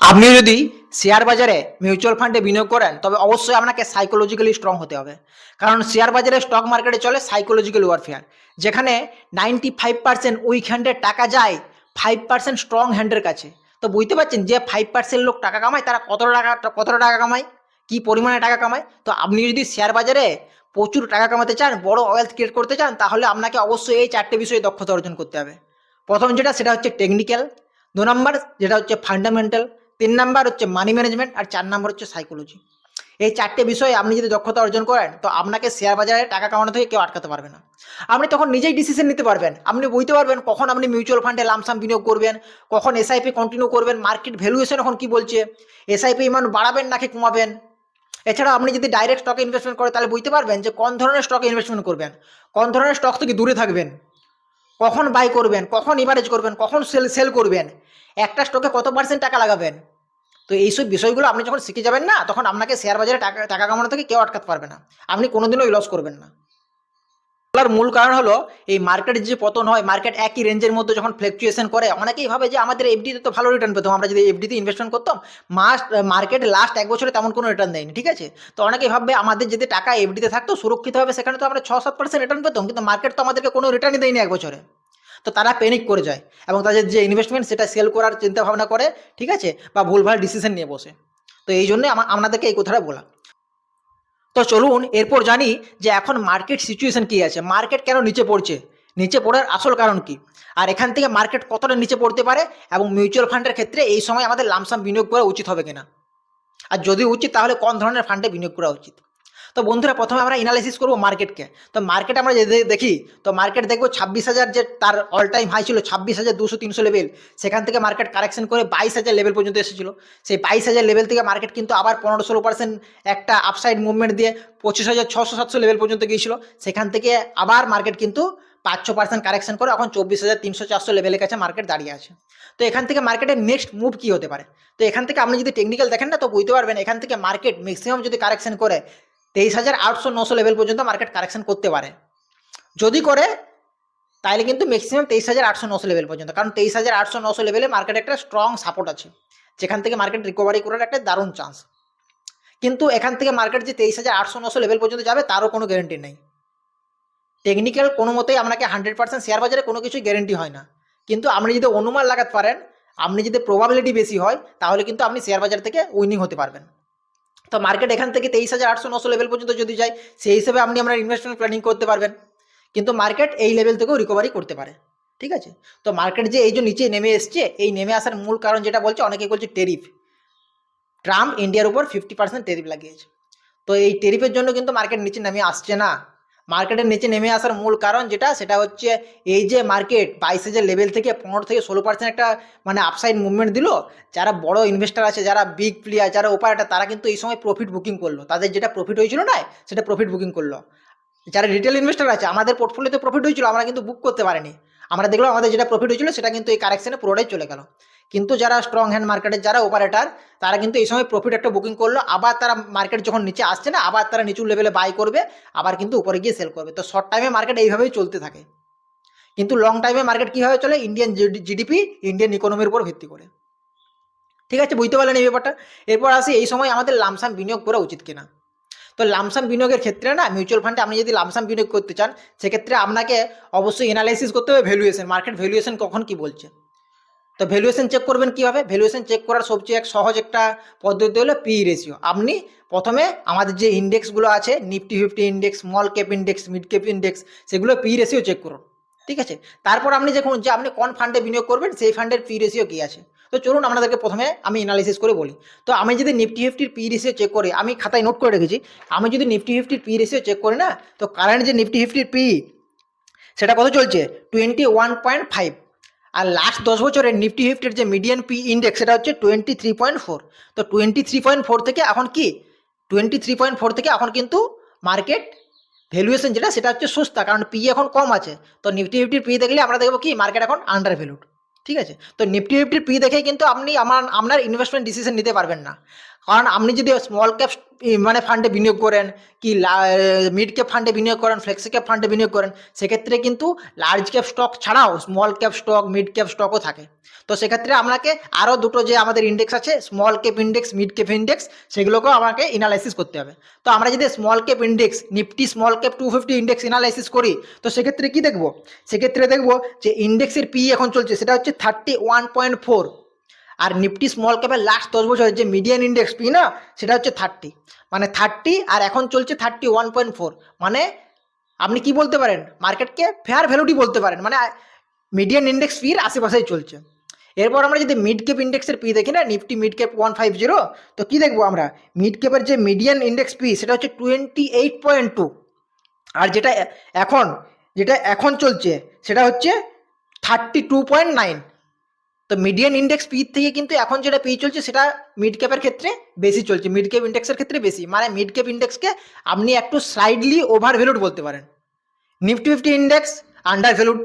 আপনি যদি শেয়ার বাজারে মিউচুয়াল ফান্ডে বিনিয়োগ করেন তবে অবশ্যই আপনাকে সাইকোলজিক্যালি স্ট্রং হতে হবে। কারণ শেয়ার বাজারে স্টক মার্কেটে চলে সাইকোলজিক্যাল ওয়ারফেয়ার, যেখানে 95% উইক হ্যান্ডের টাকা যায় 5% স্ট্রং হ্যান্ডের কাছে। তো বুঝতে পারছেন যে 5% লোক টাকা কামায় তারা কতটা টাকা কামায়, কি পরিমাণে টাকা কামায়। তো আপনি যদি শেয়ার বাজারে প্রচুর টাকা কামাতে চান, বড় ওয়েলথ ক্রিয়েট করতে চান, তাহলে আপনাকে অবশ্যই এই 4টে বিষয়ে দক্ষতা অর্জন করতে হবে। প্রথম যেটা সেটা হচ্ছে টেকনিক্যাল, 2 নাম্বার যেটা হচ্ছে ফান্ডামেন্টাল, 3 নাম্বার হচ্ছে মানি ম্যানেজমেন্ট, আর 4 নাম্বার হচ্ছে সাইকোলজি। এই 4টে বিষয়ে আপনি যদি দক্ষতা অর্জন করেন তো আপনাকে শেয়ার বাজারে টাকা কামানো থেকে কেউ আটকাতে পারবে না। আপনি তখন নিজেই ডিসিশন নিতে পারবেন, আপনি বুঝতে পারবেন কখন আপনি মিউচুয়াল ফান্ডে লামসাম বিনিয়োগ করবেন, কখন এসআইপি কন্টিনিউ করবেন, মার্কেট ভ্যালুয়েশন এখন কি বলছে, এসআইপি ইমান বাড়াবেন নাকি কমাবেন। এছাড়া আপনি যদি ডাইরেক্ট স্টকে ইনভেস্টমেন্ট করেন তাহলে বুঝতে পারবেন যে কোন ধরনের স্টকে ইনভেস্টমেন্ট করবেন, কোন ধরনের স্টক থেকে দূরে থাকবেন, কখন বাই করবেন, কখন ইভারেজ করবেন, কখন সেল করবেন, একটা স্টকে কত পার্সেন্ট টাকা লাগাবেন। তো এইসব বিষয়গুলো আপনি যখন শিখে যাবেন না, তখন আপনাকে শেয়ার বাজারে টাকা টাকা কামানো থেকে কেউ আটকাতে পারবে না, আপনি কোনোদিনও লস করবেন না। বলার মূল কারণ হলো এই মার্কেটের যে পতন হয়, মার্কেট একই রেঞ্জের মধ্যে যখন ফ্লাকচুয়েশন করে, অনেকেই ভাবে যে আমাদের এফডিতে তো ভালো রিটার্ন পেতাম, আমরা যদি এফডিতে ইনভেস্টমেন্ট করতাম, মার্কেট লাস্ট 1 বছরে তেমন কোনো রিটার্ন দেয়নি, ঠিক আছে। তো অনেকেই ভাববে আমাদের যদি টাকা এফডিতে থাকতো সুরক্ষিত হবে, সেখানে তো আমরা 6-7% রিটার্ন পেতাম, কিন্তু মার্কেট তো আমাদেরকে কোনো রিটার্নই দেয়নি 1 বছরে। তো তারা প্যানিক করে যায় এবং তাদের যে ইনভেস্টমেন্ট সেটা সেল করার চিন্তা ভাবনা করে, ঠিক আছে, বা ভুলভাল ডিসিশন নিয়ে বসে। তো এই জন্যই আপনাদেরকে এই কথাটা বলা। তো চলুন এরপর জানি যে এখন মার্কেট সিচুয়েশন কী আছে, মার্কেট কেন নিচে পড়ছে, নিচে পড়ার আসল কারণ কি, আর এখান থেকে মার্কেট কতটা নিচে পড়তে পারে, এবং মিউচুয়াল ফান্ডের ক্ষেত্রে এই সময় আমাদের লামসাম বিনিয়োগ করা উচিত হবে কিনা, আর যদি উচিত তাহলে কোন ধরনের ফান্ডে বিনিয়োগ করা উচিত। তো বন্ধুরা প্রথমে আমরা অ্যানালাইসিস করবো মার্কেটকে। তো মার্কেট আমরা যদি দেখি তো মার্কেট দেখবো 26,000, যে তার অল টাইম হাই ছিল 26,200-300 লেভেল, সেখান থেকে মার্কেট কারেকশন করে 22,000 লেভেল পর্যন্ত এসেছিল। সেই 22,000 লেভেল থেকে মার্কেট কিন্তু আবার 15-16% একটা আপসাইড মুভমেন্ট দিয়ে 25,600-700 লেভেল পর্যন্ত গিয়েছিল। সেখান থেকে আবার মার্কেট কিন্তু 5-6% কারেকশন করে এখন 24,300-400 লেভেলের কাছে মার্কেট দাঁড়িয়ে আছে। তো এখান থেকে মার্কেটের নেক্সট মুভ কী হতে পারে। তো এখান থেকে আপনি যদি টেকনিক্যাল দেখেন না তো বুঝতে পারবেন এখান থেকে মার্কেট ম্যাক্সিমাম যদি কারেকশন করে 23,800-900 লেভেল পর্যন্ত মার্কেট কারেকশন করতে পারে। যদি করে তাহলে কিন্তু ম্যাক্সিমাম 23,800-900 লেভেল পর্যন্ত, কারণ 23,800-900 লেভেলে মার্কেট একটা স্ট্রং সাপোর্ট আছে, যেখান থেকে মার্কেট রিকভারি করার একটা দারুণ চান্স। কিন্তু এখান থেকে মার্কেট যে 23,800-900 লেভেল পর্যন্ত যাবে তারও কোনো গ্যারেন্টি নেই। টেকনিক্যাল কোনো মতেই আপনাকে 100% শেয়ার বাজারে কোনো কিছুই গ্যারেন্টি হয় না, কিন্তু আপনি যদি অনুমান লাগাতে পারেন, আপনি যদি প্রবাবিলিটি বেশি হয়, তাহলে কিন্তু আপনি শেয়ার বাজার থেকে উইনিং হতে পারবেন। তো মার্কেট এখান থেকে 23,800-900 লেভেল পর্যন্ত যদি যায়, সেই হিসেবে আপনি আপনার ইনভেস্টমেন্ট প্ল্যানিং করতে পারবেন। কিন্তু মার্কেট এই লেভেল থেকেও রিকভারি করতে পারে, ঠিক আছে। তো মার্কেট যে এই যে নিচে নেমে এসছে, এই নেমে আসার মূল কারণ যেটা বলছে, অনেকেই বলছে টেরিফ। ট্রাম্প ইন্ডিয়ার উপর 50% টেরিফ লাগিয়েছে। তো এই টেরিফের জন্য কিন্তু মার্কেট নিচে নেমে আসছে না। মার্কেটের নিচে নেমে আসার মূল কারণ যেটা, সেটা হচ্ছে এই যে মার্কেট 22,000 লেভেল থেকে 15-16% একটা মানে আপসাইড মুভমেন্ট দিল। যারা বড় ইনভেস্টার আছে, যারা বিগ প্লেয়ার, যারা অপারেটর, তারা কিন্তু এই সময় প্রফিট বুকিং করলো, তাদের যেটা প্রফিট হয়েছিল না সেটা প্রফিট বুকিং করলো। যারা রিটেল ইনভেস্টার আছে, আমাদের পোর্টফোলিওতে প্রফিট হয়েছিল, আমরা কিন্তু বুক করতে পারিনি, আমরা দেখলাম আমাদের যেটা প্রফিট হয়েছিল সেটা কিন্তু এই কারেকশনে পুরোটাই চলে গেল। কিন্তু যারা স্ট্রং হ্যান্ড মার্কেটের যারা অপারেটার, তারা কিন্তু এই সময় প্রফিট একটা বুকিং করলো, আবার তারা মার্কেট যখন নিচে আসছে না, আবার তারা নিচু লেভেলে বাই করবে, আবার কিন্তু উপরে গিয়ে সেল করবে। তো শর্ট টাইমে মার্কেট এইভাবেই চলতে থাকে, কিন্তু লং টাইমে মার্কেট কীভাবে চলে, ইন্ডিয়ান জিডিপি, ইন্ডিয়ান ইকোনমির উপর ভিত্তি করে, ঠিক আছে। বুঝতে পারলেন এই ব্যাপারটা। এরপর আসি এই সময় আমাদের লামসাম বিনিয়োগ করা উচিত কিনা। তো লামসাম বিনিয়োগের ক্ষেত্রে না, মিউচুয়াল ফান্ডে আপনি যদি লামসাম বিনিয়োগ করতে চান, সেক্ষেত্রে আপনাকে অবশ্যই অ্যানালাইসিস করতে হবে ভ্যালুয়েশন, মার্কেট ভ্যালুয়েশন কখন কি বলছে। তো ভ্যালুয়েশন চেক করবেন কীভাবে, ভ্যালুয়েশন চেক করার সবচেয়ে সহজ একটা পদ্ধতি হলো পি রেশিও। আপনি প্রথমে আমাদের যে ইন্ডেক্সগুলো আছে, Nifty 50 index, small cap index, mid cap index, সেগুলো পি রেশিও চেক করুন, ঠিক আছে। তারপর আপনি যে আপনি কোন ফান্ডে বিনিয়োগ করবেন সেই ফান্ডের পি রেশিও কী আছে। তো চলুন আপনাদেরকে প্রথমে আমি অ্যানালাইসিস করে বলি। তো আমি যদি নিফটি 50-র পি রেশিও চেক করি, আমি খাতায় নোট করে রেখেছি, আমি যদি নিফটি 50-র পি রেশিও চেক করি না, তো কারেন্ট যে নিফটি 50-র পি সেটা কত চলছে, 21.5। আর লাস্ট 10 বছরের নিফটি 50-র যে মিডিয়ান পি ইন্ডেক্স সেটা হচ্ছে 23.4। তো 23.4 থেকে এখন কি, 23.4 থেকে এখন কিন্তু মার্কেট ভ্যালুয়েশন যেটা সেটা হচ্ছে সস্তা, কারণ পি এখন কম আছে। তো নিফটি 50-র পি দেখলে আমরা দেখবো কি মার্কেট এখন আন্ডার ভ্যালুড, ঠিক আছে। তো নিফটি 50-র পি দেখেই কিন্তু আপনি আপনার ইনভেস্টমেন্ট ডিসিশন নিতে পারবেন না, কারণ আপনি যদি স্মল ক্যাপ মানে ফান্ডে বিনিয়োগ করেন কি মিড ক্যাপ ফান্ডে বিনিয়োগ করেন, ফ্লেক্সি ক্যাপ ফান্ডে বিনিয়োগ করেন, সেক্ষেত্রে কিন্তু লার্জ ক্যাপ স্টক ছাড়াও small cap stock, mid cap স্টকও থাকে। তো সেক্ষেত্রে আপনাকে আরও দুটো যে আমাদের ইন্ডেক্স আছে, small cap index, mid cap index, সেগুলোকেও আমাকে এনালাইসিস করতে হবে। তো আমরা যদি small cap index, Nifty small cap 250 index analysis করি, তো সেক্ষেত্রে কি দেখব, সেক্ষেত্রে দেখব যে ইন্ডেক্সের পি এখন চলছে সেটা হচ্ছে 31.4, আর নিফটি স্মল ক্যাপের লাস্ট 10 বছরের যে মিডিয়ান ইন্ডেক্স পি না, সেটা হচ্ছে 30, মানে 30 আর এখন চলছে 31.4, মানে আপনি কি বলতে পারেন, মার্কেটকে ফেয়ার ভ্যালুটি বলতে পারেন, মানে মিডিয়ান ইন্ডেক্স পির আশেপাশেই চলছে। এরপর আমরা যদি মিড ক্যাপ ইন্ডেক্সের পি দেখি না, নিফটি মিড ক্যাপ 150, তো কি দেখবো আমরা, মিড ক্যাপের যে মিডিয়ান ইন্ডেক্স পি সেটা হচ্ছে 28.2, আর যেটা এখন চলছে সেটা হচ্ছে 32.9। তো মিডিয়ান ইন্ডেক্স পি থেকে কিন্তু এখন যেটা পি চলছে সেটা মিড ক্যাপের ক্ষেত্রে বেশি চলছে, মিড ক্যাপ ইন্ডেক্সের ক্ষেত্রে বেশি, মানে মিড ক্যাপ ইন্ডেক্সকে আপনি একটু স্লাইডলি ওভার ভ্যালুড বলতে পারেন, Nifty 50 index under valued,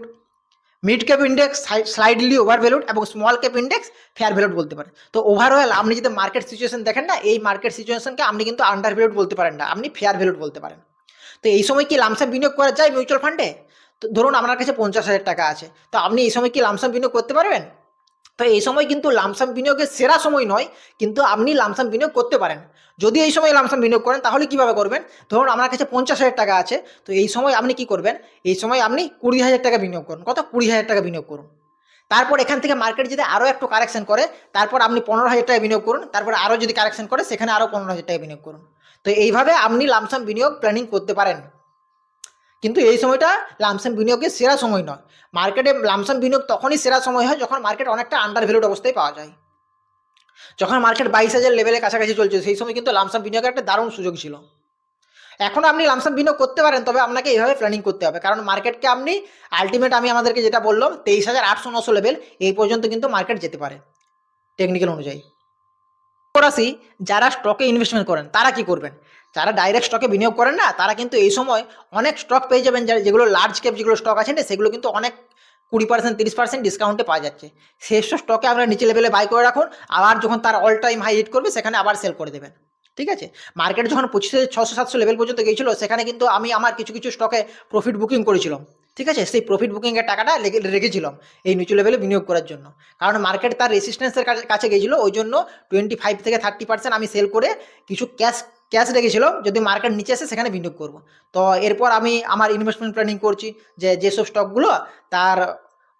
mid cap index slightly over valued এবং small cap index fair valued বলতে পারেন। তো ওভারঅল আপনি যদি মার্কেট সিচুয়েশন দেখেন না, এই মার্কেট সিচুয়েশনকে আপনি কিন্তু আন্ডার ভ্যালুড বলতে পারেন না, আপনি ফেয়ার ভ্যালুড বলতে পারেন। তো এই সময় কি লামসাম বিনিয়োগ করা যায় মিউচুয়াল ফান্ডে? তো ধরুন আপনার কাছে 50,000 টাকা আছে, তো আপনি এই সময় কি লামসাম বিনিয়োগ করতে পারবেন? তো এই সময় কিন্তু লামসাম বিনিয়োগের সেরা সময় নয়, কিন্তু আপনি লামসাম বিনিয়োগ করতে পারেন। যদি এই সময় লামসাম বিনিয়োগ করেন তাহলে কীভাবে করবেন, ধরুন আপনার কাছে 50,000 টাকা আছে, তো এই সময় আপনি কি করবেন, এই সময় আপনি 20,000 টাকা বিনিয়োগ করুন, কত 20,000 টাকা বিনিয়োগ করুন। তারপর এখান থেকে মার্কেট যদি আরও একটু কারেকশন করে, তারপর আপনি 15,000 টাকা বিনিয়োগ করুন, তারপর আরও যদি কারেকশন করে সেখানে আরও 15,000 টাকা বিনিয়োগ করুন। তো এইভাবে আপনি লামসাম বিনিয়োগ প্ল্যানিং করতে পারেন, কিন্তু এই সময়টা লামসাম বিনিয়োগের সেরা সময় নয়। মার্কেটে লামসাম বিনিয়োগ তখনই সেরা সময় হয় যখন মার্কেট অনেকটা আন্ডার ভ্যালুড অবস্থায় পাওয়া যায়। যখন মার্কেট 22,000 লেভেলের কাছাকাছি চলছে, সেই সময় কিন্তু লামসাম বিনিয়োগের একটা দারুণ সুযোগ ছিল। এখনও আপনি লামসাম বিনিয়োগ করতে পারেন, তবে আপনাকে এইভাবে প্ল্যানিং করতে হবে, কারণ মার্কেটকে আপনি আলটিমেট আমি আমাদেরকে যেটা বললাম 23,800-900 লেভেল, এই পর্যন্ত কিন্তু মার্কেট যেতে পারে টেকনিক্যাল অনুযায়ী। রাশি যারা স্টকে ইনভেস্টমেন্ট করেন তারা কি করবেন, যারা ডাইরেক্ট স্টকে বিনিয়োগ করেন না, তারা কিন্তু এই সময় অনেক স্টক পেয়ে যাবেন, যেগুলো লার্জ ক্যাপ যেগুলো স্টক আছে না, সেগুলো কিন্তু অনেক 20%, 30% ডিসকাউন্টে পাওয়া যাচ্ছে। সেসব স্টকে আপনারা নিচে লেভেলে বাই করে রাখুন, আবার যখন তার অল টাইম হাই হিট করবে সেখানে আবার সেল করে দেবেন। ঠিক আছে, মার্কেট যখন 25,600-700 লেভেল পর্যন্ত গিয়েছিল, সেখানে কিন্তু আমি আমার কিছু কিছু স্টকে প্রফিট বুকিং করেছিলাম। ঠিক আছে, সেই প্রফিট বুকিংয়ের টাকাটা রেখেছিলাম এই নিচু লেভেলে বিনিয়োগ করার জন্য, কারণ মার্কেট তার রেসিস্ট্যান্সের কাছে গিয়েছিল, ওই জন্য 25 থেকে 30% আমি সেল করে কিছু ক্যাশ রেখেছিল, যদি মার্কেট নিচে আসে সেখানে বিনিয়োগ করব। তো এরপর আমি আমার ইনভেস্টমেন্ট প্ল্যানিং করছি যেসব স্টকগুলো তার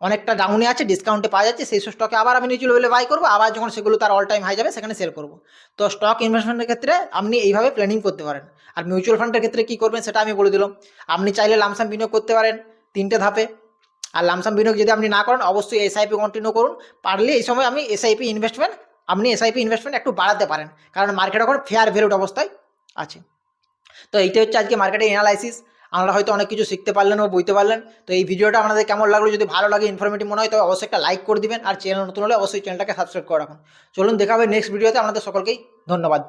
অনেকটা ডাউনে আছে, ডিসকাউন্টে পাওয়া যাচ্ছে, সেই সব স্টকে আবার আমি নিচু লেভেলে বাই করবো, আবার যখন সেগুলো তার অল টাইম হাই যাবে সেখানে সেল করবো। তো স্টক ইনভেস্টমেন্টের ক্ষেত্রে আপনি এইভাবে প্ল্যানিং করতে পারেন। আর মিউচুয়াল ফান্ডের ক্ষেত্রে কী করবেন সেটা আমি বলে দিলাম। আপনি চাইলে লামসাম বিনিয়োগ করতে পারেন 3টে ধাপে, আর লামসাম বিনিয়োগ যদি আপনি না করেন অবশ্যই এসআইপি কন্টিনিউ করুন। পারলে এই সময় আপনি এসআইপি ইনভেস্টমেন্ট একটু বাড়াতে পারেন, কারণ মার্কেট এখন ফেয়ার ভ্যালুড অবস্থায় আছে। তো এইটা হচ্ছে আজকে মার্কেটের অ্যানালাইসিস। আমরা হয়তো অনেক কিছু শিখতে পারলেন ও বুঝতে পারলেন। তো এই ভিডিওটা আপনাদের কেমন লাগলো, যদি ভালো লাগে, ইনফরমেটিভ মনে হয়, তবে অবশ্যই একটা লাইক করে দিবেন, আর চ্যানেল নতুন হলে অবশ্যই চ্যানেলটাকে সাবস্ক্রাইব করে রাখুন। চলুন দেখা হবে নেক্সট ভিডিওতে। আপনাদের সকলকেই ধন্যবাদ।